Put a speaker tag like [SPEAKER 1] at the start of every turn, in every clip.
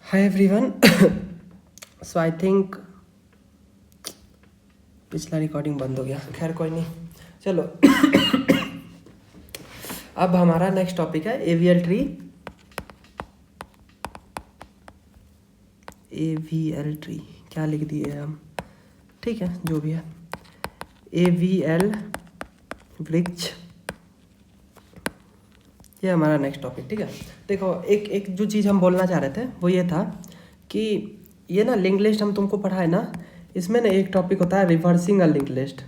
[SPEAKER 1] Hi everyone. So I think पिछला recording बंद हो गया, खैर कोई नहीं, चलो। अब हमारा नेक्स्ट टॉपिक है एवीएल ट्री। एवीएल ट्री क्या लिख दिए हम, ठीक है जो भी है। एवीएल वृक्ष, ये हमारा नेक्स्ट टॉपिक, ठीक है। देखो एक एक जो चीज़ हम बोलना चाह रहे थे वो ये था कि ये ना लिंक लिस्ट हम तुमको पढ़ाए ना, इसमें ना एक टॉपिक होता है रिवर्सिंग अ लिंक लिस्ट,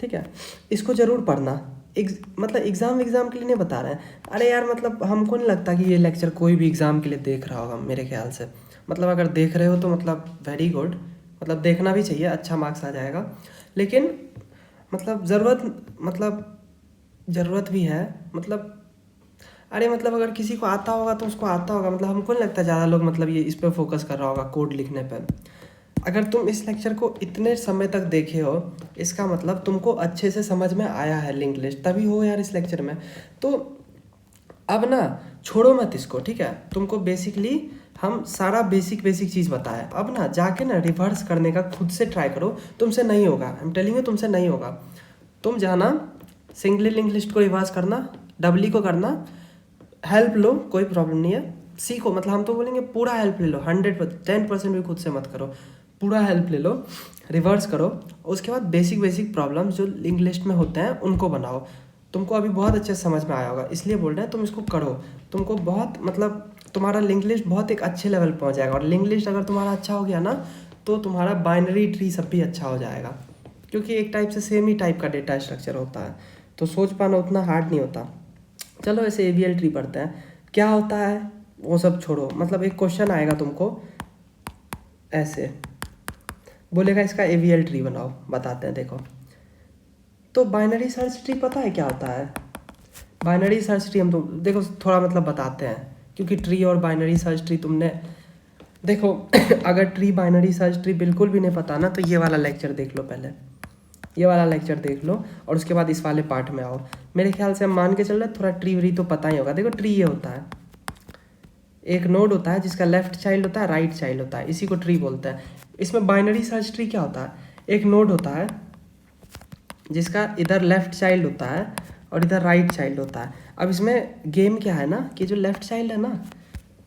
[SPEAKER 1] ठीक है। इसको ज़रूर पढ़ना। मतलब एग्ज़ाम के लिए नहीं बता रहे हैं। अरे यार मतलब हमको नहीं लगता कि ये लेक्चर कोई भी एग्ज़ाम के लिए देख रहा होगा, मेरे ख्याल से। मतलब अगर देख रहे हो तो मतलब वेरी गुड, मतलब देखना भी चाहिए, अच्छा मार्क्स आ जाएगा। लेकिन मतलब ज़रूरत भी है, मतलब अरे मतलब अगर किसी को आता होगा तो उसको आता होगा, मतलब हमको नहीं लगता ज़्यादा लोग मतलब ये इस पर फोकस कर रहा होगा कोड लिखने पर। अगर तुम इस लेक्चर को इतने समय तक देखे हो, इसका मतलब तुमको अच्छे से समझ में आया है लिंक लिस्ट, तभी हो यार इस लेक्चर में। तो अब ना छोड़ो मत इसको, ठीक है। तुमको बेसिकली हम सारा बेसिक चीज़ बताया, अब ना जाके ना रिवर्स करने का खुद से ट्राई करो। तुमसे नहीं होगा, आई एम टेलिंग यू, तुमसे नहीं होगा। तुम जाना सिंगली लिंक लिस्ट को रिवर्स करना, डबली को करना, हेल्प लो, कोई प्रॉब्लम नहीं है, सीखो। मतलब हम तो बोलेंगे पूरा हेल्प ले लो, 110% भी खुद से मत करो, पूरा हेल्प ले लो, रिवर्स करो। उसके बाद बेसिक प्रॉब्लम्स जो लिंक लिस्ट में होते हैं उनको बनाओ। तुमको अभी बहुत अच्छे से समझ में आया होगा, इसलिए बोल रहे हैं तुम इसको करो। तुमको बहुत मतलब तुम्हारा लिंक लिस्ट बहुत एक अच्छे लेवल पर पहुँच जाएगा। और लिंक लिस्ट अगर तुम्हारा अच्छा हो गया ना, तो तुम्हारा बाइनरी ट्री सब भी अच्छा हो जाएगा, क्योंकि एक टाइप से सेम ही टाइप का डेटा स्ट्रक्चर होता है, तो सोच पाना उतना हार्ड नहीं होता। चलो ऐसे एवीएल ट्री पढ़ते हैं, क्या होता है वो सब छोड़ो। मतलब एक क्वेश्चन आएगा तुमको, ऐसे बोलेगा इसका एवीएल ट्री बनाओ, बताते हैं, देखो। तो बाइनरी सर्च ट्री पता है क्या होता है? बाइनरी सर्च ट्री हम तो देखो थोड़ा मतलब बताते हैं, क्योंकि ट्री और बाइनरी सर्च ट्री तुमने देखो अगर ट्री बाइनरी सर्च ट्री बिल्कुल भी नहीं पता ना, तो ये वाला लेक्चर देख लो पहले, ये वाला लेक्चर देख लो, और उसके बाद इस वाले पार्ट में आओ। मेरे ख्याल से हम मान के चल रहे थोड़ा ट्री व्री तो पता ही होगा। देखो ट्री ये होता है, एक नोड होता है जिसका लेफ्ट चाइल्ड होता है, राइट चाइल्ड होता है, इसी को ट्री बोलते हैं। इसमें बाइनरी सर्च ट्री क्या होता है, एक नोड होता है जिसका इधर लेफ्ट चाइल्ड होता है और इधर राइट चाइल्ड होता है। अब इसमें गेम क्या है ना, कि जो लेफ्ट चाइल्ड है ना,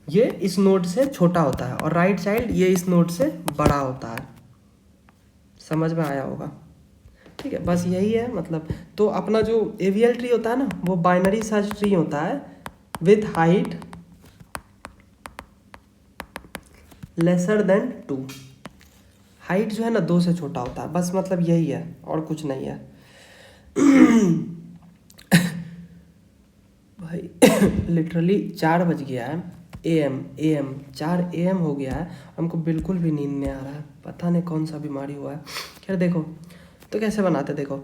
[SPEAKER 1] ये इस नोड से छोटा होता है, और राइट चाइल्ड ये इस नोड से बड़ा होता है। समझ में आया होगा, ठीक है। बस यही है मतलब। तो अपना जो एवीएल ट्री होता है ना, वो बाइनरी सर्च ट्री होता है with height lesser than 2। Height जो है ना 2 से छोटा होता है, बस मतलब यही है और कुछ नहीं है। भाई लिटरली 4 बज गया है, एम 4 AM हो गया है, हमको बिल्कुल भी नींद नहीं आ रहा है, पता नहीं कौन सा बीमारी हुआ है। खैर देखो तो कैसे बनाते, देखो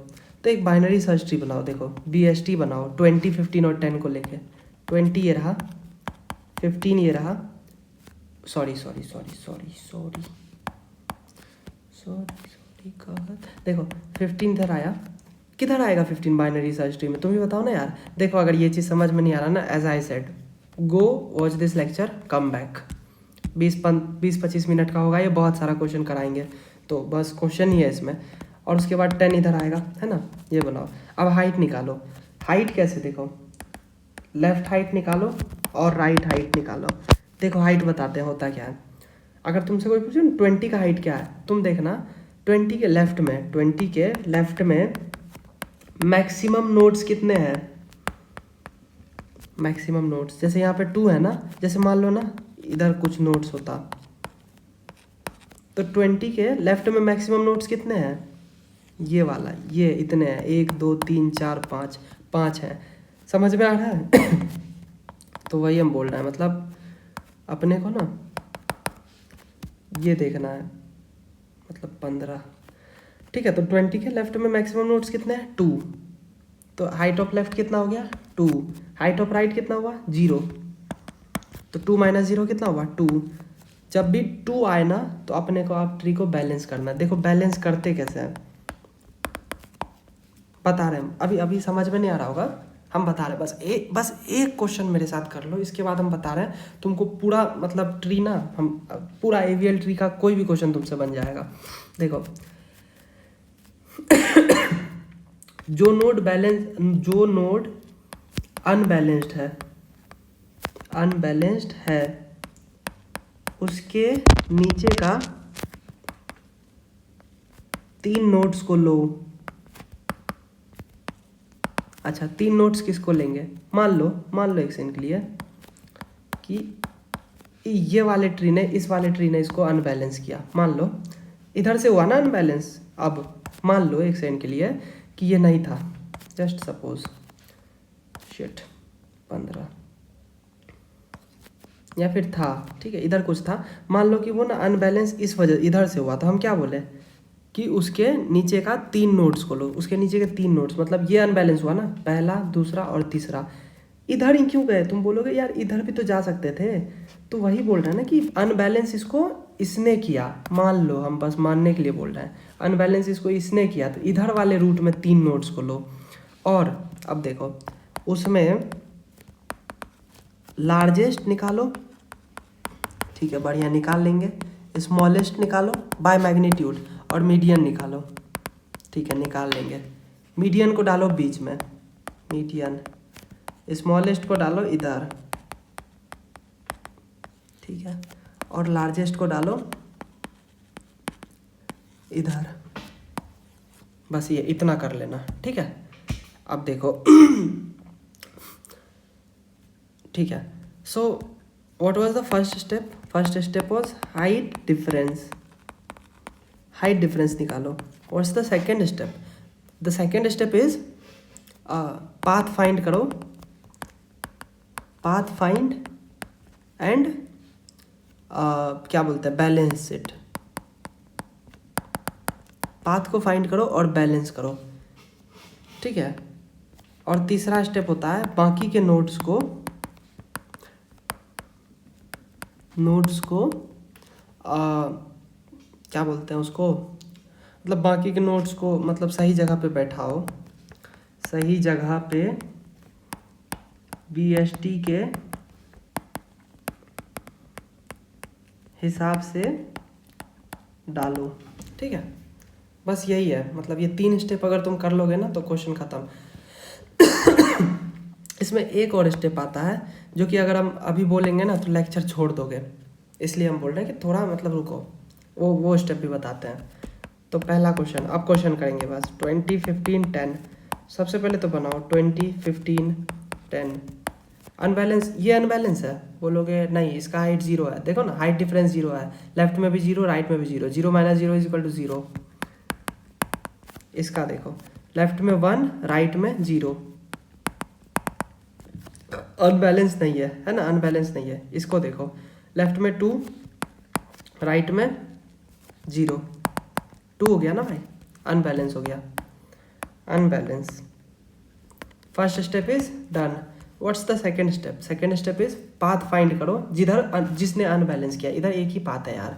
[SPEAKER 1] तो एक बाइनरी सर्च ट्री बनाओ, देखो BST बनाओ 20, 15 और 10 को लेके। 20 ये रहा, 15 ये रहा, सॉरी गलत, देखो 15 इधर आया, किधर आएगा 15 बाइनरी सर्च ट्री में, तुम ही बताओ ना यार। देखो अगर ये चीज़ समझ में नहीं आ रहा ना, as I said, go watch this lecture, come back. 20-25 minute का होगा ये, बहुत सारा क्वेश्चन कराएंगे, तो बस क्वेश्चन ही है इसमें। और उसके बाद 10 इधर आएगा, है ना, ये बनाओ। अब हाइट निकालो, हाइट कैसे, देखो लेफ्ट हाइट निकालो और राइट हाइट निकालो। देखो हाइट बताते हैं होता क्या है। अगर तुमसे कोई पूछे 20 का हाइट क्या है, तुम देखना 20 के लेफ्ट में मैक्सिमम नोड्स कितने हैं। मैक्सिमम नोड्स जैसे यहाँ पे 2 है ना, जैसे मान लो ना इधर कुछ नोड्स होता, तो 20 के लेफ्ट में मैक्सिमम नोड्स कितने हैं, ये वाला, ये इतने हैं, 1 2 3 4 5, 5 हैं। समझ में आ रहा है? तो वही हम बोल रहे हैं, मतलब अपने को ना ये देखना है, मतलब 15, ठीक है। तो 20 के लेफ्ट में मैक्सिमम नोड्स कितने हैं, 2, तो हाइट ऑफ लेफ्ट कितना हो गया, 2। हाइट ऑफ राइट कितना हुआ, 0, तो 2 - 0 कितना हुआ, 2। जब भी 2 आए ना, तो अपने को आप ट्री को बैलेंस करना है। देखो बैलेंस करते कैसे हैं, बता रहे हैं, अभी समझ में नहीं आ रहा होगा, हम बता रहे हैं, बस एक क्वेश्चन मेरे साथ कर लो, इसके बाद हम बता रहे हैं तुमको पूरा मतलब ट्री ना, हम पूरा एवीएल ट्री का कोई भी क्वेश्चन तुमसे बन जाएगा। देखो जो नोड अनबैलेंस्ड है उसके नीचे का 3 नोड्स को लो। अच्छा 3 नोड्स किसको लेंगे, मान लो एक सेकंड के लिए कि ये वाले ट्री ने इस वाले ट्री ने इसको अनबैलेंस किया, मान लो इधर से हुआ ना अनबैलेंस। अब मान लो एक सेकंड के लिए कि ये नहीं था, जस्ट सपोज शिट 15 या फिर था, ठीक है इधर कुछ था, मान लो कि वो ना अनबैलेंस इस वजह इधर से हुआ, तो हम क्या बोले कि उसके नीचे का 3 नोड्स को लो, उसके नीचे के 3 नोड्स, मतलब ये अनबैलेंस हुआ ना, पहला दूसरा और तीसरा। इधर ही क्यों गए, तुम बोलोगे यार इधर भी तो जा सकते थे, तो वही बोल रहे हैं ना कि अनबैलेंस इसको इसने किया, मान लो हम बस मानने के लिए बोल रहे हैं, अनबैलेंस इसको इसने किया, तो इधर वाले रूट में 3 नोड्स को लो। और अब देखो उसमें लार्जेस्ट निकालो, ठीक है बढ़िया निकाल लेंगे, स्मॉलेस्ट निकालो बाय मैग्नीट्यूड, और मीडियन निकालो, ठीक है निकाल लेंगे। मीडियन को डालो बीच में, मीडियन, स्मॉलेस्ट को डालो इधर, ठीक है, और लार्जेस्ट को डालो इधर। बस ये इतना कर लेना, ठीक है। अब देखो ठीक है, so what was the first step, first step was height difference, height difference निकालो। What's the second step, the second step is path find करो, पाथ फाइंड एंड क्या बोलते हैं बैलेंस इट, पाथ को फाइंड करो और बैलेंस करो, ठीक है। और तीसरा स्टेप होता है बाकी के नोड्स को क्या बोलते हैं उसको, मतलब बाकी के नोड्स को मतलब सही जगह पे बैठाओ, सही जगह पे BST के हिसाब से डालो, ठीक है। बस यही है, मतलब ये 3 स्टेप अगर तुम कर लोगे ना तो क्वेश्चन ख़त्म। इसमें एक और स्टेप आता है जो कि अगर हम अभी बोलेंगे ना तो लेक्चर छोड़ दोगे, इसलिए हम बोल रहे हैं कि थोड़ा मतलब रुको, वो स्टेप भी बताते हैं। तो पहला क्वेश्चन, अब क्वेश्चन करेंगे बस 20 15 10। सबसे पहले तो बनाओ 20 15 10 अनबैलेंस, ये अनबैलेंस है, बोलोगे नहीं इसका हाइट 0 है, देखो ना हाइट डिफरेंस 0 है, लेफ्ट में भी 0 राइट में भी 0, 0 - 0 इज इक्वल टू 0। इसका देखो लेफ्ट में 1 राइट में 0, अनबैलेंस नहीं है ना, अनबैलेंस नहीं है। इसको देखो लेफ्ट में 2 राइट में 0, 2 हो गया ना भाई, अनबैलेंस हो गया, unbalance. First step is done. What's the second step, second step is path find करो, जिसने अनबैलेंस किया, इधर एक ही पाथ है यार,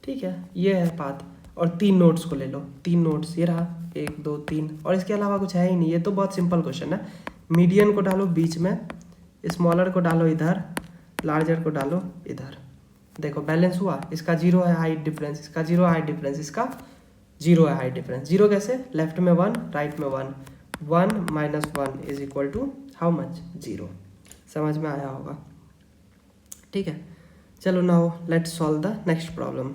[SPEAKER 1] ठीक है ये है पाथ, और 3 नोट्स को ले लो, 3 नोट्स ये रहा 1 2 3, और इसके अलावा कुछ है ही नहीं, ये तो बहुत सिंपल क्वेश्चन है। मीडियन को डालो बीच में, स्मॉलर को डालो इधर, लार्जर को डालो इधर, देखो बैलेंस हुआ, इसका 0 है हाइट डिफरेंस, इसका 0 है हाइट डिफरेंस, इसका 0 है हाइट डिफरेंस। 0 कैसे, लेफ्ट में 1 राइट में 1, 1 - 1 is equal to how much, 0। समझ में आया होगा, ठीक है। चलो now let's solve the next problem.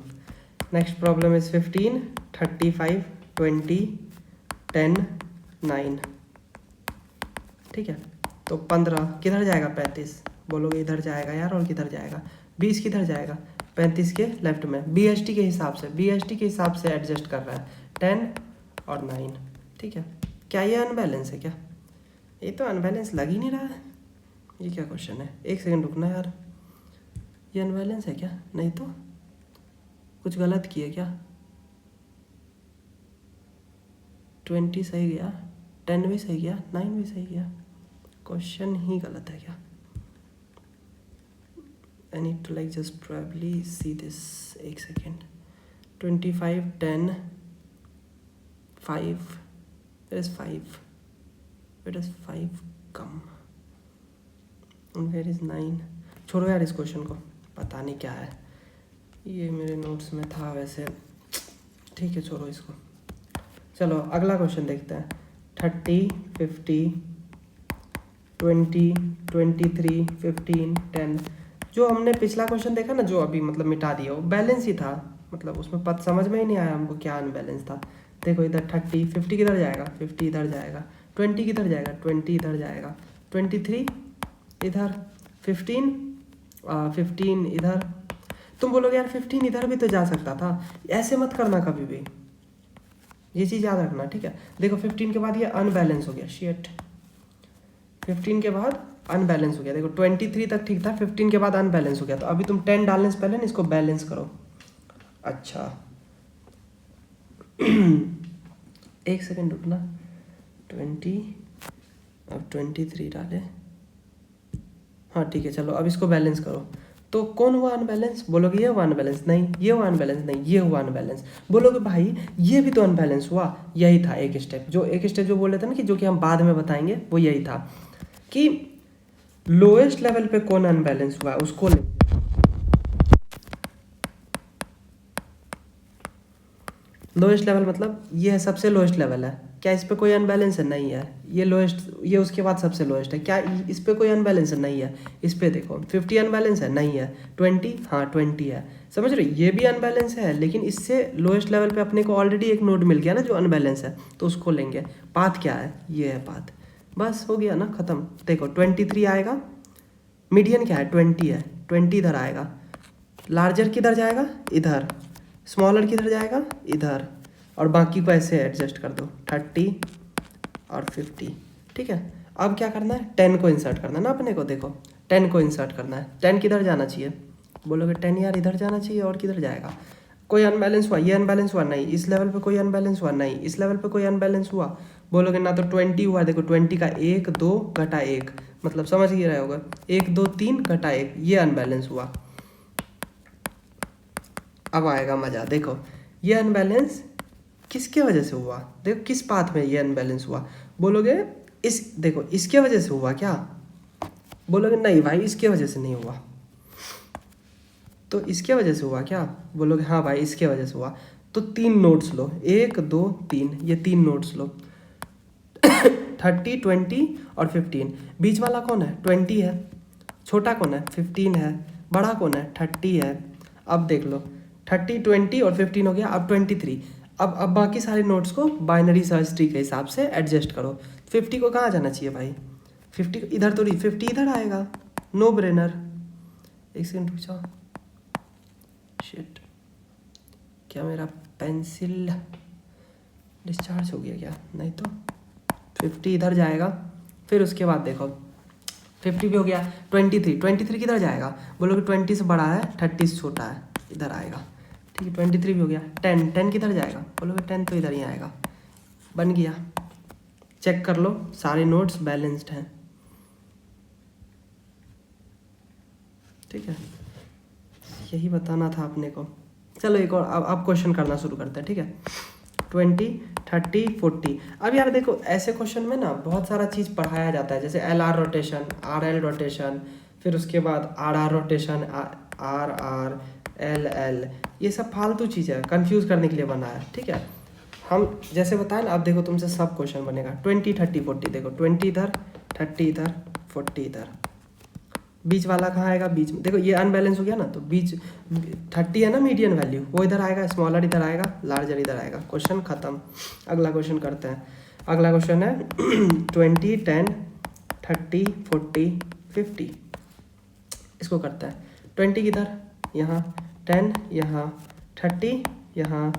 [SPEAKER 1] Next problem is 15 35 20 10 9, ठीक है। तो 15 किधर जाएगा, 35 बोलोगे इधर जाएगा यार, और किधर जाएगा, 20 किधर जाएगा, 35 के लेफ्ट में, BST के हिसाब से एडजस्ट कर रहा है, 10 और 9, ठीक है। क्या ये अनबैलेंस है क्या, ये तो अनबैलेंस लग ही नहीं रहा है, ये क्या क्वेश्चन है, एक सेकंड रुकना यार, ये अनबैलेंस है क्या, नहीं तो कुछ गलत किए क्या, 20 सही गया, 10 भी सही गया, 9 भी सही गया, क्वेश्चन ही गलत है क्या। I need to like just probably see this, एक सेकेंड, 25 10 5, where is 5, कम। Where is 9। छोड़ो यार इस क्वेश्चन को, पता नहीं क्या है, ये मेरे नोट्स में था वैसे, ठीक है छोड़ो इसको। चलो अगला क्वेश्चन देखते हैं। 30, 50, 20, 23, 15, 10। जो हमने पिछला क्वेश्चन देखा ना, जो अभी मतलब मिटा दिया, वो बैलेंस ही था, मतलब उसमें पता समझ में ही नहीं आया हमको क्या अनबैलेंस था। देखो इधर 30, 50 किधर जाएगा, 50 इधर जाएगा, 20 किधर जाएगा, 20 इधर जाएगा, 23 इधर, 15 15 इधर। तुम बोलोगे यार 15 इधर भी तो जा सकता था, ऐसे मत करना कभी भी, ये चीज़ याद रखना, ठीक है। देखो 15 के बाद ये अनबैलेंस हो गया, शिट, 15 के बाद अनबैलेंस हो गया। देखो 23 तक ठीक था, 15 के बाद अनबैलेंस हो गया, तो अभी तुम 10 डालने से पहले ना इसको बैलेंस करो। अच्छा एक सेकेंड रुकना, 20, अब 23 डाले, हाँ ठीक है। चलो अब इसको बैलेंस करो, तो कौन हुआ अनबैलेंस? बोलोगे ये हुआ अनबैलेंस, नहीं ये हुआ अनबैलेंस, नहीं ये हुआ अनबैलेंस। बोलोगे भाई ये भी तो अनबैलेंस हुआ, यही था एक स्टेप, जो बोल रहे थे ना कि जो कि हम बाद में बताएंगे, वो यही था कि लोएस्ट लेवल पे कौन अनबैलेंस हुआ है उसको ले। लोएस्ट लेवल मतलब ये है, सबसे लोएस्ट लेवल है, क्या इस पे कोई अनबैलेंस है? नहीं है, ये लोएस्ट, ये उसके बाद सबसे लोएस्ट है, क्या इस पे कोई अनबैलेंस है? नहीं है। इस पे देखो 50 अनबैलेंस है, नहीं है। 20, हाँ 20 है, समझ रहे, ये भी अनबैलेंस है, लेकिन इससे लोएस्ट लेवल पे अपने को ऑलरेडी एक नोड मिल गया ना जो अनबैलेंस है, तो उसको लेंगे। पाथ क्या है? ये है पाथ, बस हो गया ना, ख़त्म। देखो 23 आएगा, मीडियन क्या है? 20 है, 20 इधर आएगा, लार्जर किधर जाएगा? इधर, स्मॉलर किधर जाएगा? इधर, और बाकी को ऐसे एडजस्ट कर दो, 30 और 50, ठीक है। अब क्या करना है? 10 को इंसर्ट करना है ना अपने को, देखो 10 को इंसर्ट करना है। 10 किधर जाना चाहिए? बोलोगे 10 यार इधर जाना चाहिए, और किधर जाएगा? कोई अनबैलेंस हुआ? ये अनबैलेंस हुआ? नहीं। इस लेवल पे कोई अनबैलेंस हुआ? नहीं। इस लेवल पे कोई अनबैलेंस हुआ? बोलोगे ना, तो 20 हुआ, देखो 20 का 1 2 घटा 1, मतलब समझ ही रहे होगा, 1 2 3 घटा 1, ये अनबैलेंस हुआ। अब आएगा मज़ा, देखो ये अनबैलेंस किसके वजह से हुआ? देखो किस पाथ में ये अनबैलेंस हुआ? बोलोगे इस, देखो इसके वजह से हुआ क्या? बोलोगे नहीं भाई इसके वजह से नहीं हुआ, तो इसके वजह से हुआ क्या? बोलोगे हाँ भाई इसके वजह से हुआ। तो 3 नोट्स लो, 1 2 3, ये 3 नोट्स लो 30, 20 और 15। बीच वाला कौन है? 20 है। छोटा कौन है? 15 है। बड़ा कौन है? 30 है। अब देख लो 30, 20 और 15 हो गया, अब 23। अब बाकी सारे नोट्स को बाइनरी सर्च ट्री के हिसाब से एडजस्ट करो। 50 को कहाँ जाना चाहिए भाई? 50 इधर तो नहीं, 50 इधर आएगा, नो ब्रेनर। एक सेकंड रुक जाओ, शिट, क्या मेरा पेंसिल डिस्चार्ज हो गया क्या? नहीं तो 50 इधर जाएगा, फिर उसके बाद देखो 50 भी हो गया। 23 किधर जाएगा? बोलोगे 20 से बड़ा है, 30 से छोटा है, इधर आएगा, ठीक है। 23 भी हो गया। 10 किधर जाएगा? बोलोगे 10 तो इधर ही आएगा, बन गया। चेक कर लो सारे नोट्स बैलेंस्ड हैं, ठीक है, यही बताना था अपने को। चलो एक और, अब क्वेश्चन करना शुरू करते हैं, ठीक है। 20, 30, 40। अब यार देखो ऐसे क्वेश्चन में ना बहुत सारा चीज़ पढ़ाया जाता है, जैसे LR रोटेशन, RL रोटेशन, फिर उसके बाद RR रोटेशन, RR, LL, ये सब फालतू चीज़ है, कंफ्यूज करने के लिए बना है, ठीक है। हम जैसे बताएं ना, अब देखो तुमसे सब क्वेश्चन बनेगा 20, 30, 40। देखो 20 इधर, 30 इधर, 40 इधर, बीच वाला कहाँ आएगा? बीच में देखो ये अनबैलेंस हो गया ना, तो बीच 30 है ना मीडियन वैल्यू, वो इधर आएगा, स्मॉलर इधर आएगा, लार्जर इधर आएगा। क्वेश्चन खत्म। अगला क्वेश्चन करते हैं। अगला क्वेश्चन है 20, 10, 30, 40, 50। इसको करते हैं। 20 किधर? यहाँ, 10 यहाँ, 30 यहाँ,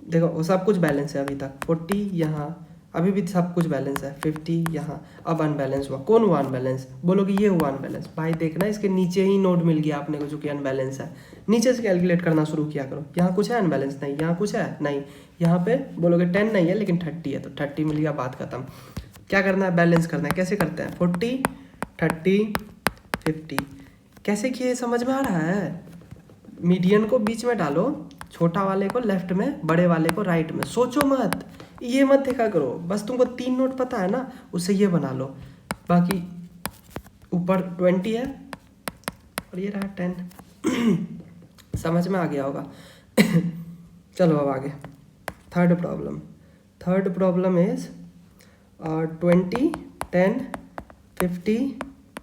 [SPEAKER 1] देखो वो सब कुछ बैलेंस है अभी तक। 40 यहाँ, अभी भी सब कुछ बैलेंस है। 50 यहाँ, अब अनबैलेंस हुआ। कौन हुआ अनबैलेंस? बोलोगे ये हुआ अनबैलेंस। भाई देखना इसके नीचे ही नोड मिल गया आपने को जो कि अनबैलेंस है, नीचे से कैलकुलेट करना शुरू किया करो। यहाँ कुछ है अनबैलेंस? नहीं। यहाँ कुछ है? नहीं। यहाँ पे बोलोगे 10 नहीं है लेकिन 30 है, तो 30 मिल गया, बात खत्म। क्या करना है? बैलेंस करना है। कैसे करते हैं? 40, 30, 50 कैसे किए समझ में आ रहा है? मीडियन को बीच में डालो, छोटा वाले को लेफ्ट में, बड़े वाले को राइट में। सोचो मत, ये मत देखा करो, बस तुमको 3 नोट पता है ना, उससे ये बना लो। बाकी ऊपर 20 है और ये रहा 10। समझ में आ गया होगा। चलो अब आगे थर्ड प्रॉब्लम इज 20 10 50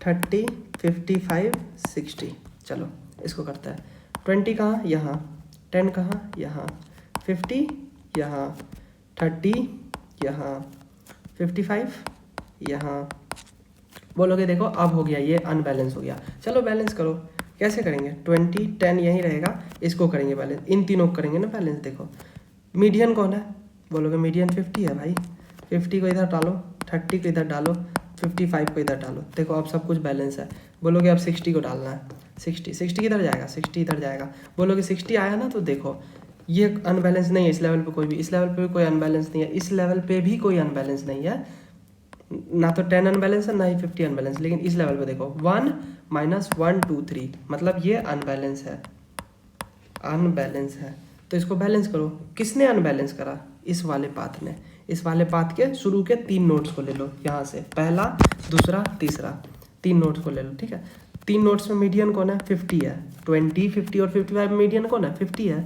[SPEAKER 1] 30 55 60। चलो इसको करते हैं। 20 कहाँ, यहाँ, 10 कहाँ, यहाँ, 50 यहाँ, 30 यहाँ, 55 यहाँ। बोलोगे देखो अब हो गया, ये अनबैलेंस हो गया। चलो बैलेंस करो, कैसे करेंगे? 20 10 यहीं रहेगा, इसको करेंगे बैलेंस, इन तीनों को करेंगे ना बैलेंस। देखो मीडियन कौन है, बोलोगे मीडियन 50 है भाई। 50 को इधर डालो, 30 को इधर डालो, 55 को इधर डालो। देखो अब सब कुछ बैलेंस है। बोलोगे अब 60 को डालना है, 60 किधर जाएगा, 60 इधर जाएगा। बोलोगे 60 आया ना, तो देखो ये अनबैलेंस नहीं है इस लेवल पे, कोई भी इस लेवल पे कोई अनबैलेंस नहीं है, इस लेवल पे भी कोई अनबैलेंस नहीं है। ना तो 10 अनबैलेंस है ना ही 50 अनबैलेंस, लेकिन इस लेवल पे देखो 1 - 1 2 3, मतलब ये अनबैलेंस है, अनबैलेंस है। तो इसको बैलेंस करो। किसने अनबैलेंस करा? इस वाले पाथ ने। इस वाले पाथ के शुरू के 3 नोड्स को ले लो यहाँ से, पहला, दूसरा, तीसरा, 3 नोड्स को ले लो, ठीक है। 3 नोड्स में मीडियन कौन है? 50 है। 20 50 और 55 में मीडियन कौन है? 50 है।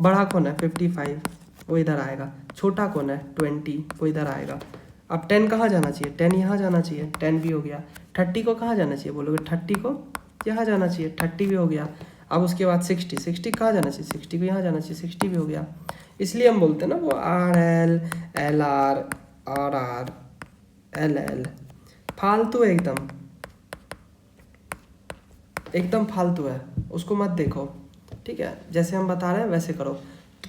[SPEAKER 1] बड़ा कौन है? 55, वो इधर आएगा। छोटा कौन है? 20, वो इधर आएगा। अब 10 कहाँ जाना चाहिए? 10 यहाँ जाना चाहिए, 10 भी हो गया। 30 को कहाँ जाना चाहिए? बोलोगे 30 को यहाँ जाना चाहिए, 30 भी हो गया। अब उसके बाद 60 कहाँ जाना चाहिए? 60 को यहाँ जाना चाहिए, 60 भी हो गया। इसलिए हम बोलते हैं ना वो RL LR RR LL फालतू है, एकदम फालतू है, उसको मत देखो, ठीक है। जैसे हम बता रहे हैं वैसे करो।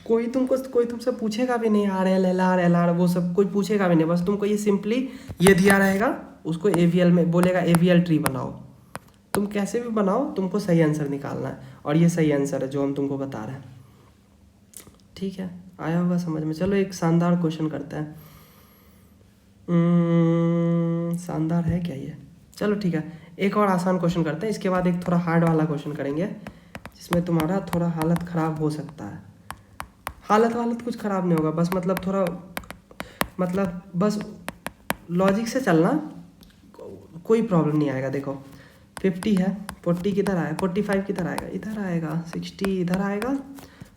[SPEAKER 1] कोई तुमसे पूछेगा भी नहीं RL LR LR, वो सब कोई पूछेगा भी नहीं। बस तुमको ये सिंपली ये दिया रहेगा, उसको AVL में बोलेगा AVL ट्री बनाओ। तुम कैसे भी बनाओ, तुमको सही आंसर निकालना है, और ये सही आंसर है जो हम तुमको बता रहे हैं, ठीक है। आया होगा समझ में। चलो एक शानदार क्वेश्चन करते हैं। शानदार है क्या ये? चलो ठीक है, एक और आसान क्वेश्चन करते हैं, इसके बाद एक थोड़ा हार्ड वाला क्वेश्चन करेंगे जिसमें तुम्हारा थोड़ा हालत ख़राब हो सकता है। हालत कुछ ख़राब नहीं होगा, बस मतलब थोड़ा मतलब बस लॉजिक से चलना, कोई प्रॉब्लम नहीं आएगा। देखो 50 है, 40 किधर आएगा, 45 किधर आएगा, इधर आएगा, 60 इधर आएगा,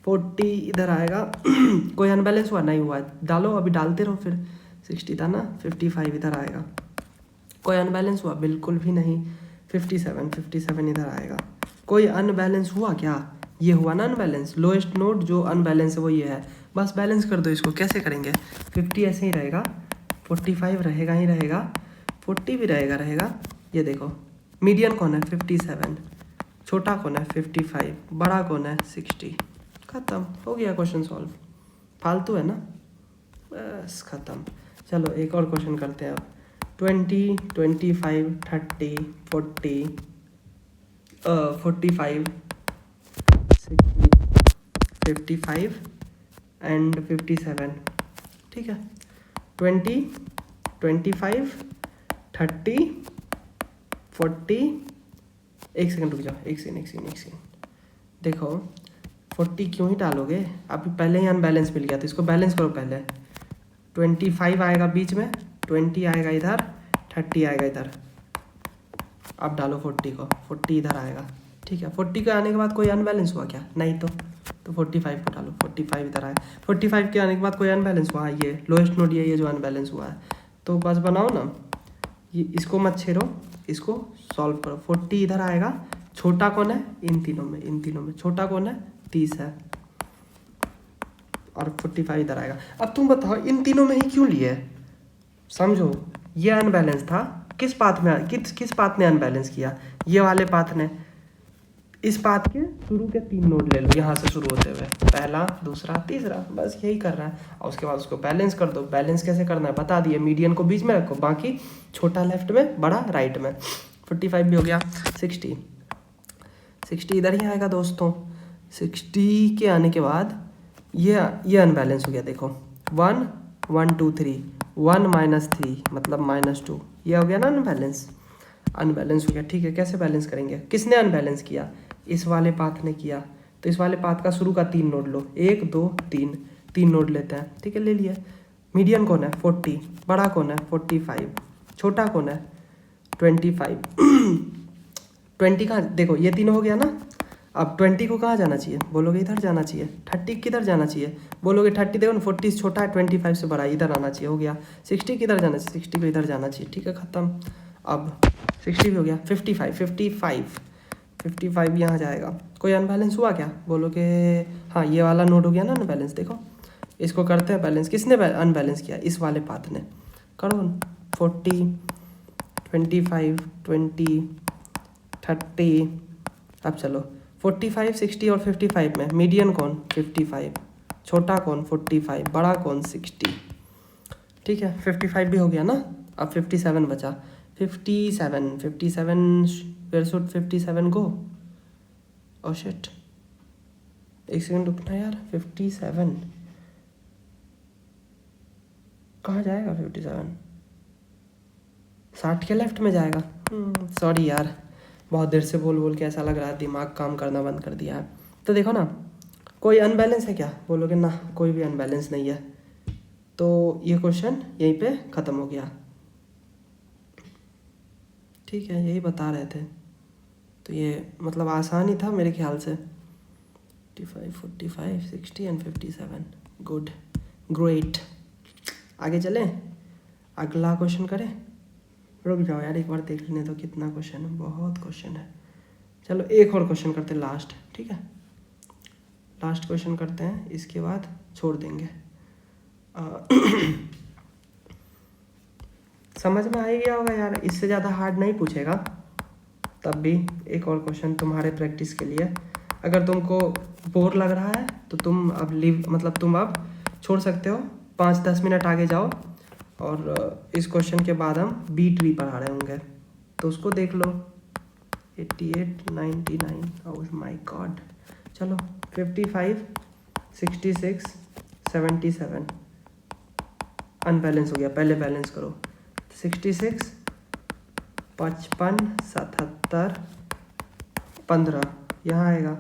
[SPEAKER 1] 40 इधर आएगा। कोई अनबैलेंस हुआ? नहीं हुआ, डालो अभी, डालते रहो फिर। 60 था ना, 55 इधर आएगा। कोई अनबैलेंस हुआ? बिल्कुल भी नहीं। 57 इधर आएगा। कोई अनबैलेंस हुआ क्या? ये हुआ ना अनबैलेंस। लोएस्ट नोड जो अनबैलेंस है वो ये है। बस बैलेंस कर दो इसको। कैसे करेंगे? 50 ऐसे ही रहेगा, 45 रहेगा ही रहेगा, 40 भी रहेगा। ये देखो मीडियन कौन है? 57, छोटा कौन है? 55, बड़ा कौन है? 60। ख़त्म हो गया क्वेश्चन सॉल्व। फालतू है ना, बस ख़त्म। चलो एक और क्वेश्चन करते हैं अब। 20 25 30 40 45 60 55 एंड 57, ठीक है। 20 25 30 40, एक सेकंड रुक जाओ, एक सेकंड। देखो 40 क्यों ही डालोगे, अभी पहले ही अनबैलेंस मिल गया, तो इसको बैलेंस करो पहले। 25 आएगा बीच में, 20 आएगा इधर, 30 आएगा इधर। अब डालो 40 को, 40 इधर आएगा, ठीक है। 40 के आने के बाद कोई अनबैलेंस हुआ क्या? नहीं तो 45 को डालो, 45 इधर आएगा। 45 के आने के बाद कोई अनबैलेंस हुआ? ये लोएस्ट नोड ये जो अनबैलेंस हुआ है। तो बस बनाओ ना, ये इसको मत छेड़ो, इसको सॉल्व करो। 40 इधर आएगा, छोटा कौन है? इन तीनों में छोटा कौन है? 30 है, और 45 इधर आएगा। अब तुम बताओ इन तीनों में ही क्यों लिए? समझो ये अनबैलेंस था, किस पाथ ने अनबैलेंस किया? ये वाले पाथ ने। इस पाथ के शुरू के 3 नोड ले लो यहाँ से शुरू होते हुए, पहला, दूसरा, तीसरा, बस यही कर रहा है। और उसके बाद उसको बैलेंस कर दो। बैलेंस कैसे करना है बता दिए, मीडियन को बीच में रखो, बाकी छोटा लेफ्ट में, बड़ा राइट में। 45 भी हो गया। 60 इधर ही आएगा दोस्तों। 60 के आने के बाद ये अनबैलेंस हो गया। देखो 1 1 2 3, 1 - 3 मतलब -2, ये हो गया ना अनबैलेंस हो गया, ठीक है। कैसे बैलेंस करेंगे? किसने अनबैलेंस किया? इस वाले पाथ ने किया। तो इस वाले पाथ का शुरू का 3 नोड लो, 1 2 3 नोड लेते हैं, ठीक है, ले लिया। मीडियन कौन है? 40, बड़ा कौन है? 45, छोटा कौन है? 25 20 कहाँ, देखो ये तीनों हो गया ना। अब 20 को कहाँ जाना चाहिए, बोलोगे इधर जाना चाहिए। 30 किधर जाना चाहिए, बोलोगे 30, देखो ना 40 छोटा है, 25 से बड़ा, इधर आना चाहिए, हो गया। 60 किधर जाना चाहिए, 60 को इधर जाना चाहिए, ठीक है ख़त्म। अब 60 भी हो गया। 55 यहाँ जाएगा। कोई अनबैलेंस हुआ क्या, बोलोगे हाँ ये वाला नोड हो गया ना अनबैलेंस। देखो इसको करते हैं बैलेंस, किसने अनबैलेंस किया, इस वाले पाथ ने। करो 40 25 20 30। अब चलो 45 60 और 55 में मीडियन कौन, 55, छोटा कौन 45, बड़ा कौन 60, ठीक है। 55 भी हो गया ना। अब 57 बचा। 57 where should 57 go. Oh shit, एक सेकंड रुकना यार। 57 कहाँ जाएगा, 57 60 के लेफ्ट में जाएगा। सॉरी यार, बहुत देर से बोल बोल के ऐसा लग रहा है दिमाग काम करना बंद कर दिया है। तो देखो ना, कोई अनबैलेंस है क्या, बोलोगे ना कोई भी अनबैलेंस नहीं है। तो ये क्वेश्चन यहीं पे ख़त्म हो गया, ठीक है, यही बता रहे थे। तो ये मतलब आसान ही था मेरे ख्याल से। 55 45 60 एंड 57, गुड, ग्रेट। आगे चलें, अगला क्वेश्चन करें। रुक जाओ यार, एक बार देख लेने तो कितना क्वेश्चन है, बहुत क्वेश्चन है। चलो एक और क्वेश्चन करते हैं लास्ट, ठीक है, लास्ट क्वेश्चन करते हैं, इसके बाद छोड़ देंगे। समझ में आ ही गया होगा यार, इससे ज़्यादा हार्ड नहीं पूछेगा। तब भी एक और क्वेश्चन तुम्हारे प्रैक्टिस के लिए। अगर तुमको बोर लग रहा है तो तुम अब मतलब तुम अब छोड़ सकते हो, 5-10 मिनट आगे जाओ, और इस क्वेश्चन के बाद हम बी ट्री पढ़ा रहे होंगे, तो उसको देख लो। 88 99, ओह माय गॉड। चलो 55 66 77 अनबैलेंस हो गया, पहले बैलेंस करो। 66 55 77 15 यहाँ आएगा।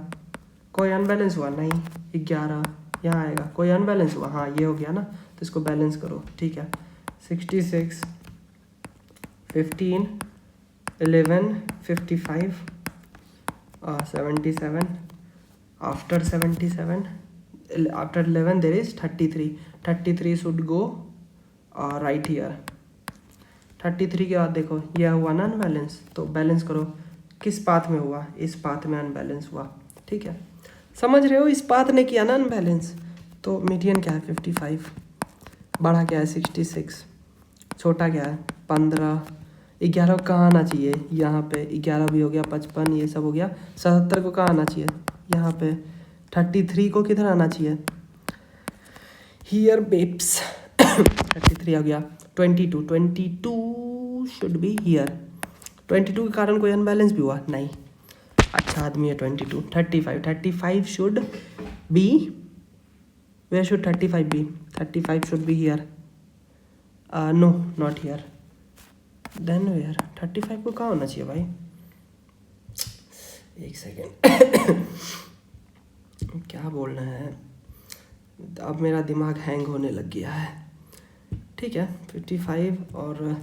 [SPEAKER 1] कोई अनबैलेंस हुआ नहीं, 11 यहाँ आएगा। कोई अनबैलेंस हुआ, हाँ ये हो गया ना, तो इसको बैलेंस करो, ठीक है। 66 15 11 55 77 after 77 after 11 there is 33 should go right here. 33 के बाद देखो यह हुआ ना अनबैलेंस, तो बैलेंस करो। किस पाथ में हुआ, इस पाथ में अनबैलेंस हुआ, ठीक है, समझ रहे हो, इस पाथ ने किया ना अनबैलेंस। तो मीडियन क्या है 55, बड़ा क्या है 66, छोटा क्या है 15, 11 को कहाँ आना चाहिए, यहाँ पे 11 भी हो गया, 55 ये सब हो गया। 77 को कहाँ आना चाहिए, यहाँ पे। 33 को किधर आना चाहिए, हियर बेब्स। 33 आ गया। 22 शुड बी हियर। 22 के कारण कोई अनबैलेंस भी हुआ नहीं, अच्छा आदमी है 22। 35 should be, where should 35 be, 35 should be here, no not here, then where. 35 को कहाँ होना चाहिए भाई, एक सेकेंड। क्या बोलना है, अब मेरा दिमाग हैंग होने लग गया है, ठीक है। 55 और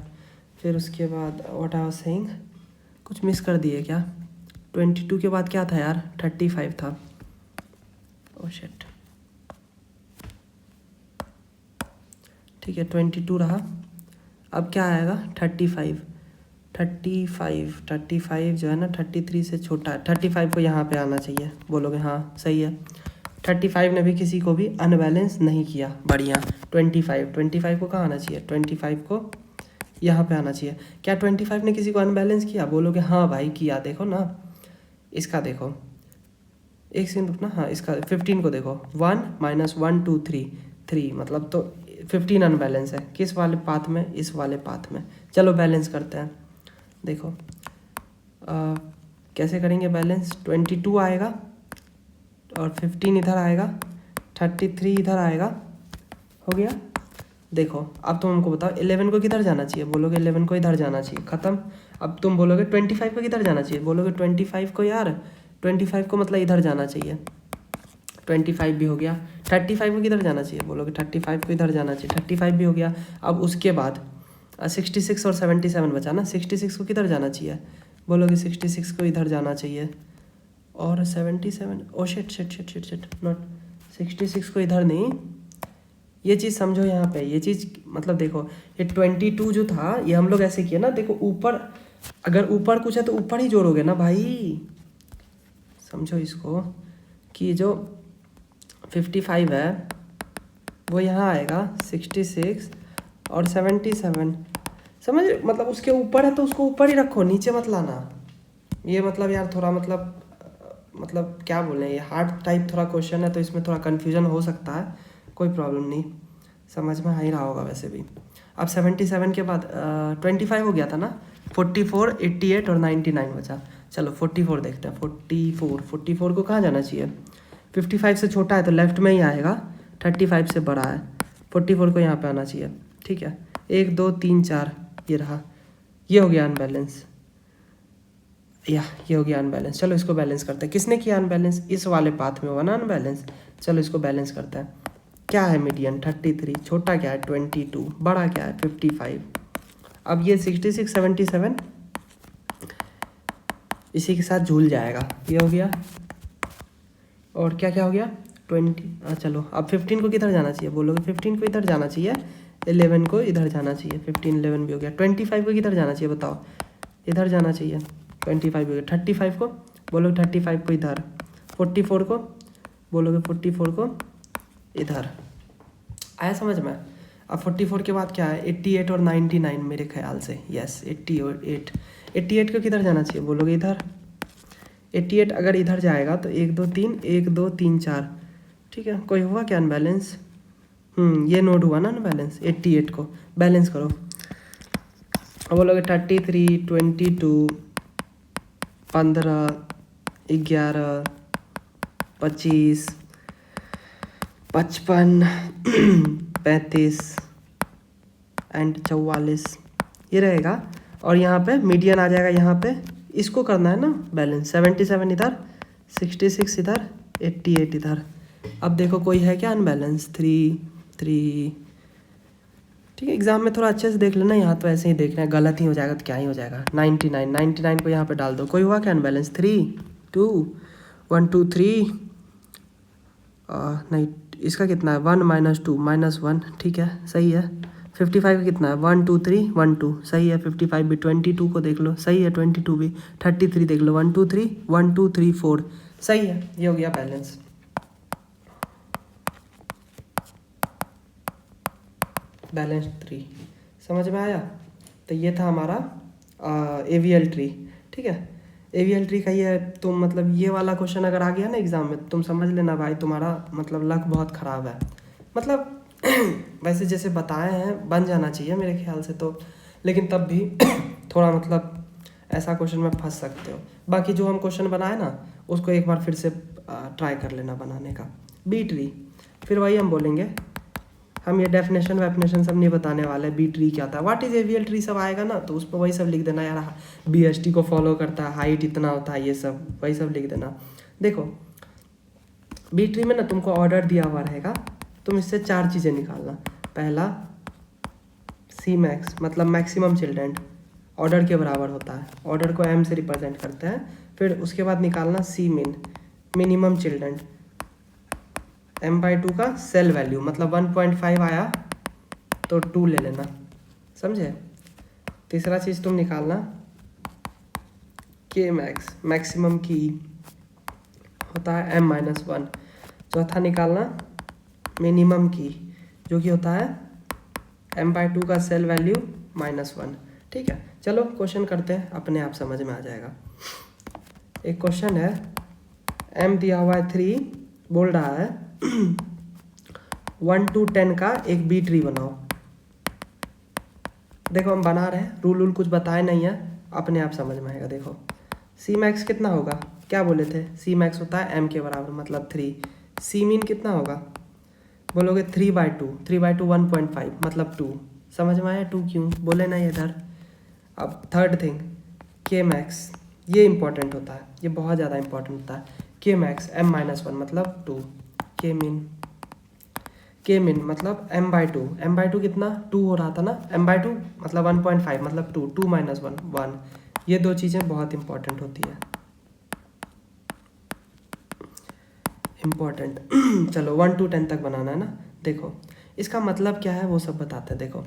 [SPEAKER 1] फिर उसके बाद व्हाट आई वाज सेइंग, कुछ मिस कर दिए क्या। 22 के बाद क्या था यार, 35 था। ओह शिट, ठीक है 22 रहा। अब क्या आएगा 35 जो है ना 33 से छोटा है। 35 को यहाँ पे आना चाहिए, बोलोगे हाँ सही है। 35 ने भी किसी को भी अनबैलेंस नहीं किया, बढ़िया। 25 को कहाँ आना चाहिए, 25 को यहाँ पे आना चाहिए। क्या 25 ने किसी को अनबैलेंस किया, बोलोगे हाँ भाई किया। देखो ना इसका, देखो एक सेकंड रुकना, हाँ इसका 15 को देखो, 1 - 1 2 3 मतलब तो 15 अनबैलेंस है। किस वाले पाथ में, इस वाले पाथ में। चलो बैलेंस करते हैं, देखो कैसे करेंगे बैलेंस। 22 आएगा और 15 इधर आएगा, 33 इधर आएगा, हो गया। देखो अब तुम हमको बताओ 11 को किधर जाना चाहिए, बोलोगे 11 को इधर जाना चाहिए, ख़त्म। अब तुम बोलोगे 25 को किधर जाना चाहिए, बोलोगे 25 को यार 25 को मतलब इधर जाना चाहिए, 25 भी हो गया। 35 को किधर जाना चाहिए, बोलोगे 35 को इधर जाना चाहिए, 35 भी हो गया। अब उसके बाद 66 और 77 बचा ना। 66 को किधर जाना चाहिए, बोलोगे 66 को इधर जाना चाहिए, और 77 oh shit shit shit shit shit not 66 को इधर नहीं। ये चीज़ समझो यहाँ पे, ये चीज़ मतलब देखो, ये 22 जो था ये हम लोग ऐसे किया ना, देखो ऊपर, अगर ऊपर कुछ है तो ऊपर ही जोड़ोगे ना भाई। समझो इसको कि जो 55 है वो यहाँ आएगा 66 और 77, समझ, मतलब उसके ऊपर है तो उसको ऊपर ही रखो, नीचे मत लाना। ये मतलब यार थोड़ा मतलब क्या बोलें, ये हार्ड टाइप थोड़ा क्वेश्चन है तो इसमें थोड़ा कन्फ्यूजन हो सकता है, कोई प्रॉब्लम नहीं, समझ में आ ही रहा होगा वैसे भी। अब 77 के बाद 25 हो गया था ना, 44, 88 और 99 बचा। चलो 44 देखते हैं। 44 को कहाँ जाना चाहिए, 55 से छोटा है तो लेफ्ट में ही आएगा, 35 से बड़ा है, 44 को यहाँ पे आना चाहिए। ठीक है, 1 2 3 4 ये रहा, ये हो गया अनबैलेंस, ये हो गया अनबैलेंस। चलो इसको बैलेंस करते हैं। किसने किया अनबैलेंस, इस वाले पाथ में हुआ ना अनबैलेंस। चलो इसको बैलेंस करते हैं। क्या है मीडियन 33, छोटा क्या है 22, बड़ा क्या है 55। अब ये 66 77 इसी के साथ झूल जाएगा, ये हो गया। और क्या क्या हो गया 20। चलो अब 15 को किधर जाना चाहिए, बोलोगे 15 को इधर जाना चाहिए, 11 को इधर जाना चाहिए, 15 11 भी हो गया। 25 को किधर जाना चाहिए बताओ, इधर जाना चाहिए, 25 हो गया। 35 को बोलोगे 35 को इधर, 44 को बोलोगे 44 को इधर। आया समझ में। अब 44 के बाद क्या है 88 और 99 मेरे ख्याल से, यस 88 को किधर जाना चाहिए, बोलोगे इधर। 88 अगर इधर जाएगा तो 1 2 3 1 2 3 4, ठीक है। कोई हुआ क्या अनबैलेंस, ये नोड हुआ ना अनबैलेंस। 88 को बैलेंस करो, अब बोलोगे 33 22 15 11 25 55 35 एंड 44 ये रहेगा। और यहाँ पे मीडियन आ जाएगा, यहाँ पे इसको करना है ना बैलेंस। 77 इधर, 66 इधर, 88 इधर। अब देखो कोई है क्या अनबैलेंस, 3 3, ठीक है। एग्जाम में थोड़ा अच्छे से देख लेना, यहाँ तो ऐसे ही देखना है, गलत ही हो जाएगा तो क्या ही हो जाएगा। 99 को यहाँ पे डाल दो। कोई हुआ क्या अनबैलेंस, 3 2 1 2 3 नहीं, इसका कितना है 1 -2 -1, ठीक है सही है। 55 का कितना है 1 2 3 1 2, सही है। 55 भी, 22 को देख लो, सही है। 22 भी, 33 देख लो, 1 2 3 1 2 3 4, सही है। ये हो गया बैलेंस। बैलेंस ट्री समझ में आया। तो ये था हमारा AVL ट्री, ठीक है। AVL ट्री का ये तुम मतलब ये वाला क्वेश्चन अगर आ गया ना एग्जाम में, तुम समझ लेना भाई तुम्हारा मतलब लक बहुत ख़राब है। मतलब वैसे जैसे बताए हैं बन जाना चाहिए मेरे ख्याल से तो, लेकिन तब भी थोड़ा मतलब ऐसा क्वेश्चन में फंस सकते हो। बाकी जो हम क्वेश्चन बनाए ना उसको एक बार फिर से ट्राई कर लेना बनाने का। बी ट्री, फिर वही हम बोलेंगे, हम ये डेफिनेशन वेफिनेशन सब नहीं बताने वाले। बी ट्री क्या था, व्हाट इज AVL ट्री सब आएगा ना तो उस पर वही सब लिख देना यार, BST को फॉलो करता है, हाइट इतना होता है, ये सब वही सब लिख देना। देखो बी ट्री में ना तुमको ऑर्डर दिया हुआ रहेगा, तुम इससे 4 चीज़ें निकालना। पहला C max मतलब मैक्सिमम चिल्ड्रेन, ऑर्डर के बराबर होता है, ऑर्डर को M से रिप्रेजेंट करते हैं। फिर उसके बाद निकालना C min minimum children, M/2 का सेल वैल्यू मतलब 1.5 आया तो 2 ले लेना, समझे। तीसरा चीज़ तुम निकालना K max मैक्सिमम की होता है M-1। चौथा निकालना मिनिमम की जो कि होता है M/2 का सेल वैल्यू -1, ठीक है। चलो क्वेश्चन करते हैं, अपने आप समझ में आ जाएगा। एक क्वेश्चन है, M दिया हुआ है 3, बोल रहा है 1 to 10 का एक बी ट्री बनाओ। देखो हम बना रहे हैं, रूल कुछ बताए नहीं है, अपने आप समझ में आएगा। देखो C max कितना होगा, क्या बोले थे, C max होता है M के बराबर मतलब 3। C min कितना होगा, बोलोगे 3/2, 3/2 1.5 मतलब 2। समझ में आया 2 क्यों बोले ना इधर। अब थर्ड थिंग K max, ये इंपॉर्टेंट होता है, ये बहुत ज़्यादा इंपॉर्टेंट होता है। K max M-1 मतलब 2। K min, के मिन मतलब m/2 कितना 2 हो रहा था ना, m/2 मतलब 1.5 मतलब 2, 2 - 1 1। ये दो चीज़ें बहुत इंपॉर्टेंट होती है, इम्पॉर्टेंट। चलो 1 to 10 तक बनाना है ना। देखो इसका मतलब क्या है वो सब बताते हैं। देखो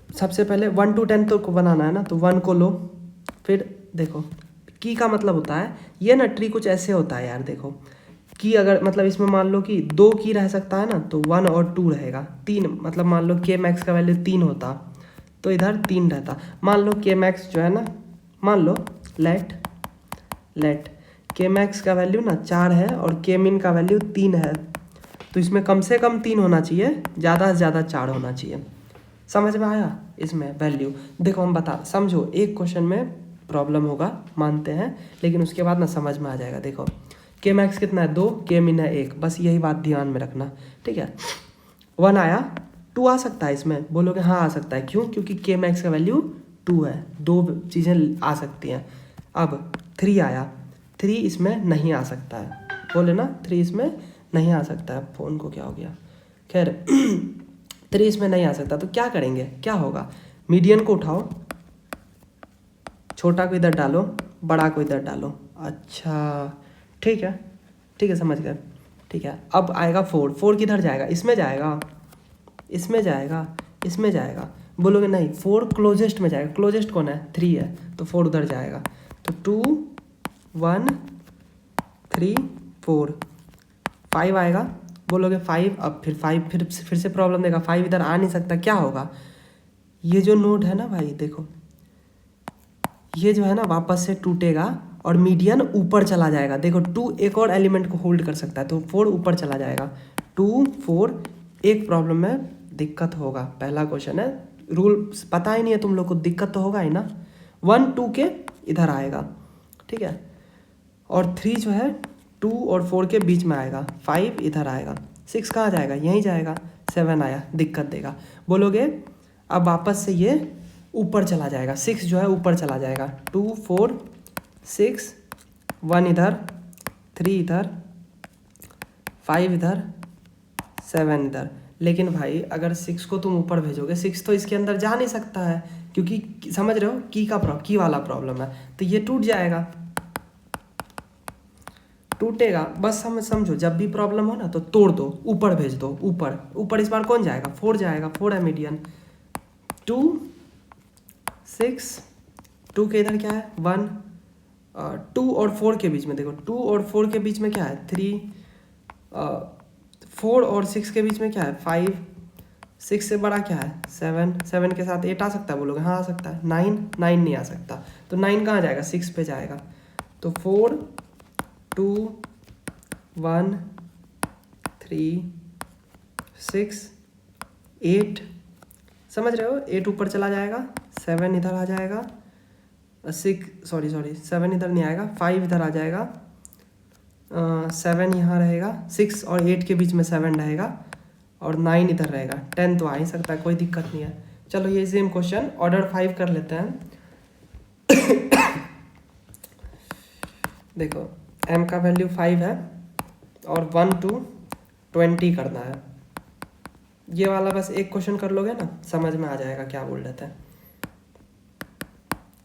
[SPEAKER 1] सबसे पहले 1 to 10 तो को बनाना है ना, तो 1 को लो, फिर देखो की का मतलब होता है ये ना, ट्री कुछ ऐसे होता है यार। देखो की अगर मतलब इसमें मान लो कि 2 की रह सकता है ना, तो 1 और 2 रहेगा। 3 मतलब मान लो के मैक्स का वैल्यू 3 होता, तो इधर 3 रहता। मान लो के मैक्स जो है ना, मान लो लेट के मैक्स का वैल्यू ना 4 है और के मिन का वैल्यू 3 है, तो इसमें कम से कम 3 होना चाहिए, ज़्यादा से ज़्यादा 4 होना चाहिए। समझ में आया? इसमें वैल्यू देखो हम बता, समझो एक क्वेश्चन में प्रॉब्लम होगा मानते हैं, लेकिन उसके बाद ना समझ में आ जाएगा। देखो के मैक्स कितना है 2, के मिन है 1, बस यही बात ध्यान में रखना, ठीक है। 1 आया, 2 आ सकता है इसमें, बोलोगे हाँ आ सकता है। क्यों? क्योंकि के मैक्स का वैल्यू 2 है, दो चीज़ें आ सकती हैं। अब 3 आया, 3 इसमें नहीं आ सकता है, बोले ना 3 इसमें नहीं आ सकता है। फ़ोन को क्या हो गया? खैर 3 इसमें नहीं आ सकता, तो क्या करेंगे, क्या होगा? मीडियन को उठाओ, छोटा को इधर डालो, बड़ा को इधर डालो। अच्छा ठीक है समझ गए। ठीक है, अब आएगा 4 किधर जाएगा? इसमें जाएगा, इसमें जाएगा, इसमें जाएगा। बोलोगे नहीं 4 क्लोजेस्ट में जाएगा, क्लोजेस्ट कौन है? 3 है, तो 4 उधर जाएगा। तो 2 1 3 4 5 आएगा। बोलोगे 5, अब फिर 5 फिर से प्रॉब्लम देगा, 5 इधर आ नहीं सकता। क्या होगा? ये जो नोड है ना भाई, देखो ये जो है ना वापस से टूटेगा और मीडियन ऊपर चला जाएगा। देखो 2 एक और एलिमेंट को होल्ड कर सकता है, तो 4 ऊपर चला जाएगा। 2 4 एक प्रॉब्लम में दिक्कत होगा। पहला क्वेश्चन है, रूल पता ही नहीं है तुम लोग को, दिक्कत तो होगा ही ना। 1 2 के इधर आएगा, ठीक है, और 3 जो है 2 और 4 के बीच में आएगा। 5 इधर आएगा, 6 कहाँ जाएगा? यहीं जाएगा। 7 आया, दिक्कत देगा। बोलोगे अब वापस से ये ऊपर चला जाएगा, 6 जो है ऊपर चला जाएगा। 2 4 6 1 इधर, 3 इधर, 5 इधर, 7 इधर। लेकिन भाई अगर 6 को तुम ऊपर भेजोगे, 6 तो इसके अंदर जा नहीं सकता है, क्योंकि समझ रहे हो की वाला प्रॉब्लम है, तो ये टूट जाएगा, टूटेगा। बस हम समझो जब भी प्रॉब्लम हो ना तो तोड़ दो, ऊपर भेज दो। ऊपर इस बार कौन जाएगा? 4 जाएगा, 4 है मीडियन। 2 6 2 के इधर क्या है? 1 2 और 4 के बीच में, देखो 2 और 4 के बीच में क्या है? 3 4 और 6 के बीच में क्या है? 5 6 से बड़ा क्या है? 7 7 के साथ 8 आ सकता है? बोलोगे हाँ आ सकता है। 9 नहीं आ सकता, तो 9 कहाँ जाएगा? 6 पे जाएगा। तो 4 2 1 3 6 8, समझ रहे हो? 8 ऊपर चला जाएगा, 7 इधर आ जाएगा, 7 इधर नहीं आएगा, 5 इधर आ जाएगा, 7 यहाँ रहेगा, 6 और 8 के बीच में 7 रहेगा, और 9 इधर रहेगा। 10 तो आ ही सकता है, कोई दिक्कत नहीं है। चलो ये सेम क्वेश्चन ऑर्डर 5 कर लेते हैं। देखो m का वैल्यू 5 है और 1 to 20 करना है। ये वाला बस एक क्वेश्चन कर लोगे ना, समझ में आ जाएगा क्या बोल रहे थे।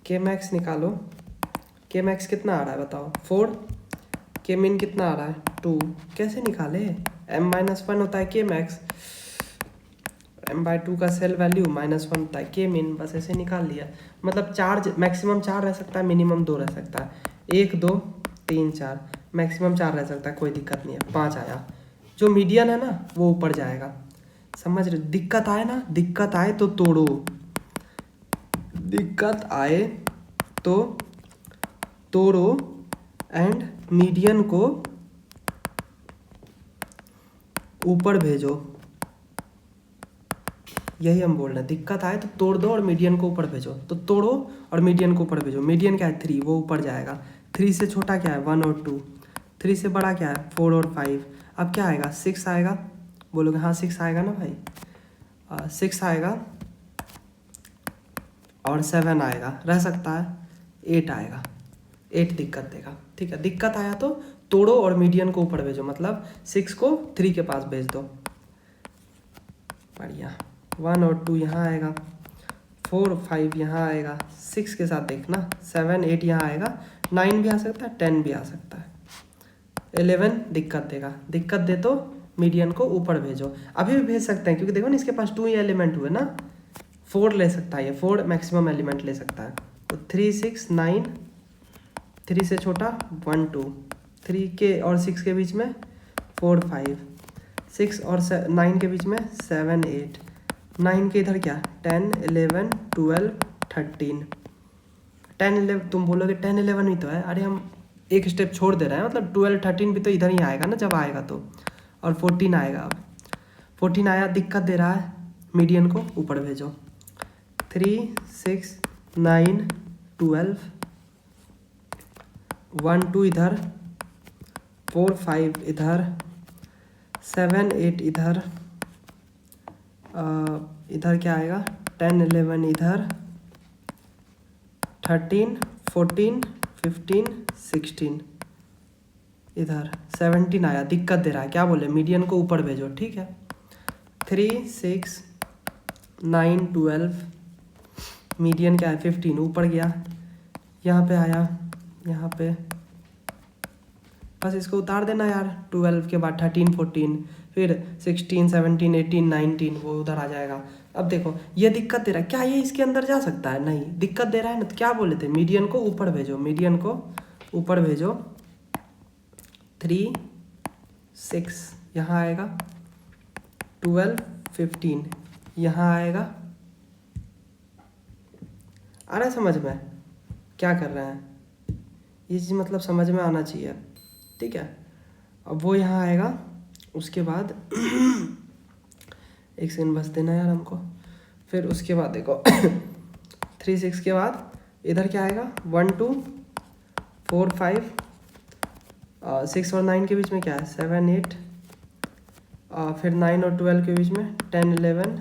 [SPEAKER 1] के मैक्स निकालो, के मैक्स कितना आ रहा है बताओ? 4। के मिन कितना आ रहा है? 2। कैसे निकाले? m-1 होता है के मैक्स, m/2 का सेल वैल्यू -1 होता है के मिन, बस ऐसे निकाल लिया। मतलब 4 मैक्सिमम 4 रह सकता है, मिनिमम 2 रह सकता है। 1 2 3 4, मैक्सिमम 4 रह सकता है, कोई दिक्कत नहीं है। 5 आया, जो मीडियन है ना वो ऊपर जाएगा। समझ रहे? दिक्कत आए ना, दिक्कत आए तो तोड़ो, दिक्कत आए तो तोड़ो एंड मीडियन को ऊपर भेजो। यही हम बोल रहे हैं, दिक्कत आए तो तोड़ दो और मीडियन को ऊपर भेजो। तो तोड़ो और मीडियन को ऊपर भेजो। मीडियन क्या है? 3, वो ऊपर जाएगा। 3 से छोटा क्या है? 1 और 2। 3 से बड़ा क्या है? 4 और 5। अब क्या आएगा? 6 आएगा। बोलोगे हाँ 6 आएगा ना भाई, 6 आएगा और 7 आएगा, रह सकता है 8 आएगा। 8 दिक्कत देगा। ठीक है, दिक्कत आया तो तोड़ो और मीडियन को ऊपर भेजो, मतलब 6 को 3 के पास भेज दो। बढ़िया। 1 और 2 यहाँ आएगा, 4 5 यहाँ आएगा, 6 के साथ देखना 7 8 यहाँ आएगा, 9 भी आ सकता है, 10 भी आ सकता है। 11 दिक्कत देगा, दिक्कत दे तो मीडियन को ऊपर भेजो। अभी भी भेज सकते हैं क्योंकि देखो ना इसके पास 2 ही एलिमेंट हुए ना, 4 ले सकता है, ये 4 मैक्सिमम एलिमेंट ले सकता है। तो 3 6 9, 3 से छोटा 1 2, 3 के और 6 के बीच में 4 5, 6 और 9 के बीच में 7 8, 9 के इधर क्या 10 11 12 13, 10 11 तुम बोलोगे 10 11 ही तो है, अरे हम एक स्टेप छोड़ दे रहे हैं, मतलब 12 13 भी तो इधर ही आएगा ना जब आएगा तो, और 14 आएगा। अब 14 आया, दिक्कत दे रहा है, मीडियन को ऊपर भेजो। 3 6 9 12, 1 2 इधर, 4 5 इधर, 7 8 इधर, इधर क्या आएगा 10 11 इधर, 13 14 15 16 इधर, 17 आया, दिक्कत दे रहा है, क्या बोले मीडियन को ऊपर भेजो। ठीक है, 3 6 9 12, मीडियन क्या है 15, ऊपर गया, यहाँ पे आया, यहाँ पे बस इसको उतार देना यार। 12 के बाद 13 14, फिर 16 17 18 19, वो उधर आ जाएगा। अब देखो ये दिक्कत दे रहा है, क्या ये इसके अंदर जा सकता है? नहीं, दिक्कत दे रहा है ना, तो क्या बोले थे मीडियन को ऊपर भेजो, मीडियन को ऊपर भेजो। 3 6 यहाँ आएगा, 12 15 यहाँ आएगा। आ रहा है समझ में क्या कर रहे हैं? ये चीज़ मतलब समझ में आना चाहिए। ठीक है, अब वो यहाँ आएगा, उसके बाद एक सेकंड बस देना यार हमको। फिर उसके बाद देखो 3 6 के बाद इधर क्या आएगा 1 2 4 5, 6 और 9 के बीच में क्या है 7 8, फिर 9 और 12 के बीच में 10 11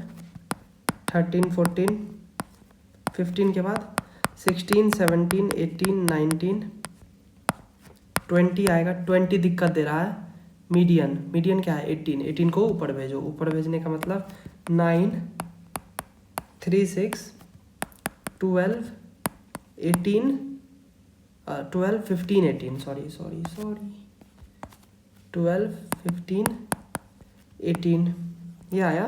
[SPEAKER 1] 13 14, 15 के बाद 16 17 18 19 20 आएगा। 20 दिक्कत दे रहा है, मीडियन क्या है 18, 18 को ऊपर भेजो। ऊपर भेजने का मतलब 9 3 6 12 18 12 15 18, सॉरी 12 15 18 ये आया।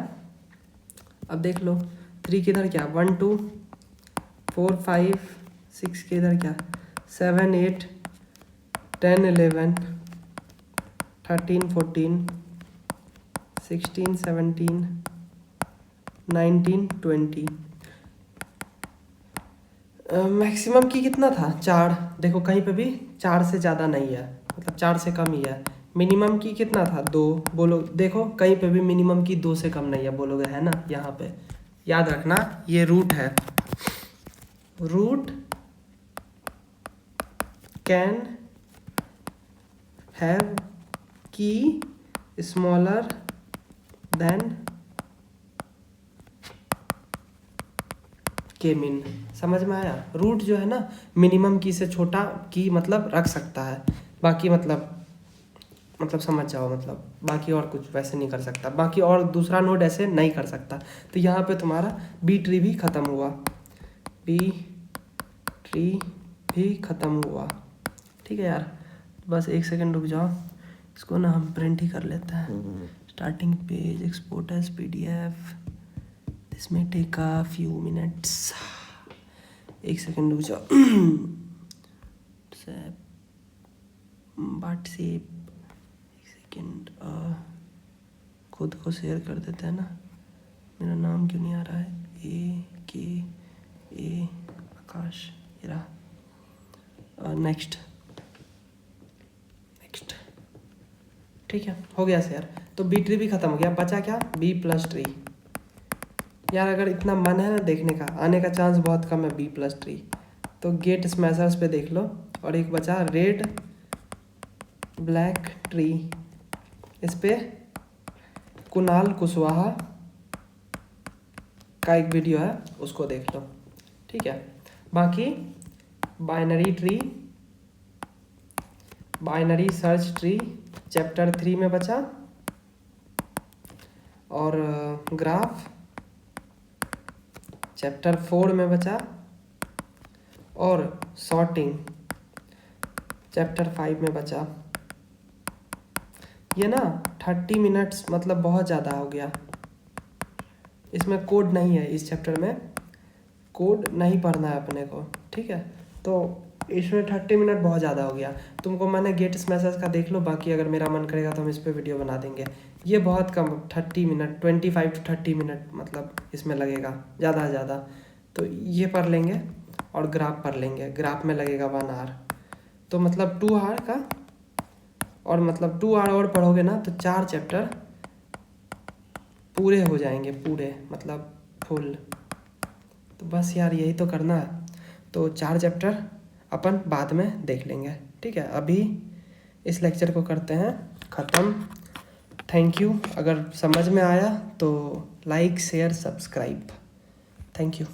[SPEAKER 1] अब देख लो 3 के इधर क्या 1 2 4 5, 6 के इधर क्या 7 8 10 11 13 14 16 17 19 20, मैक्सिमम की कितना था 4, देखो कहीं पे भी 4 से ज़्यादा नहीं है, मतलब 4 से कम ही है। मिनिमम की कितना था 2, बोलो देखो कहीं पे भी मिनिमम की 2 से कम नहीं है बोलोगे, है ना। यहाँ पे याद रखना ये रूट है, रूट कैन हैव की स्मॉलर देन के मिन। समझ में आया? रूट जो है ना मिनिमम की से छोटा की मतलब रख सकता है, बाकी मतलब समझ जाओ, मतलब बाकी और कुछ वैसे नहीं कर सकता, बाकी और दूसरा नोड ऐसे नहीं कर सकता। तो यहाँ पे तुम्हारा बी ट्री भी ख़त्म हुआ, बी ट्री भी ख़त्म हुआ। ठीक है यार, बस एक सेकंड रुक जाओ, इसको ना हम प्रिंट ही कर लेते हैं। Starting page export as PDF, this may take a few minutes. एक सेकंड रुक जाओ। व्हाट्सएप खुद को शेयर कर देते हैं ना, मेरा नाम क्यों नहीं आ रहा है, AK आकाश, ये रहा। नेक्स्ट ठीक है, हो गया से यार। तो बी ट्री भी खत्म हो गया, बचा क्या बी प्लस ट्री। यार अगर इतना मन है ना देखने का, आने का चांस बहुत कम है बी प्लस ट्री, तो गेट स्मैशर्स पे देख लो। और एक बचा रेड ब्लैक ट्री, इस पे कुणाल कुशवाहा का एक वीडियो है, उसको देख लो। ठीक है, बाकी binary tree binary search tree chapter 3 में बचा, और ग्राफ चैप्टर 4 में बचा, और सॉर्टिंग चैप्टर 5 में बचा। ये ना 30 मिनट्स मतलब बहुत ज़्यादा हो गया। इसमें कोड नहीं है, इस चैप्टर में कोड नहीं पढ़ना है अपने को, ठीक है। तो इसमें 30 मिनट बहुत ज़्यादा हो गया। तुमको मैंने गेट स्मैशर्स का देख लो, बाकी अगर मेरा मन करेगा तो हम इस पर वीडियो बना देंगे। ये बहुत कम 30 मिनट 25 to 30 मिनट मतलब इसमें लगेगा ज़्यादा से ज़्यादा। तो ये पढ़ लेंगे और ग्राफ पढ़ लेंगे, ग्राफ में लगेगा 1 आवर। तो मतलब 2 आवर का, और मतलब 2 आवर और पढ़ोगे ना तो 4 चैप्टर पूरे हो जाएंगे, पूरे मतलब फुल। तो बस यार यही तो करना है। तो 4 चैप्टर अपन बाद में देख लेंगे, ठीक है। अभी इस लेक्चर को करते हैं ख़त्म। Thank you. अगर समझ में आया तो like share subscribe. Thank you.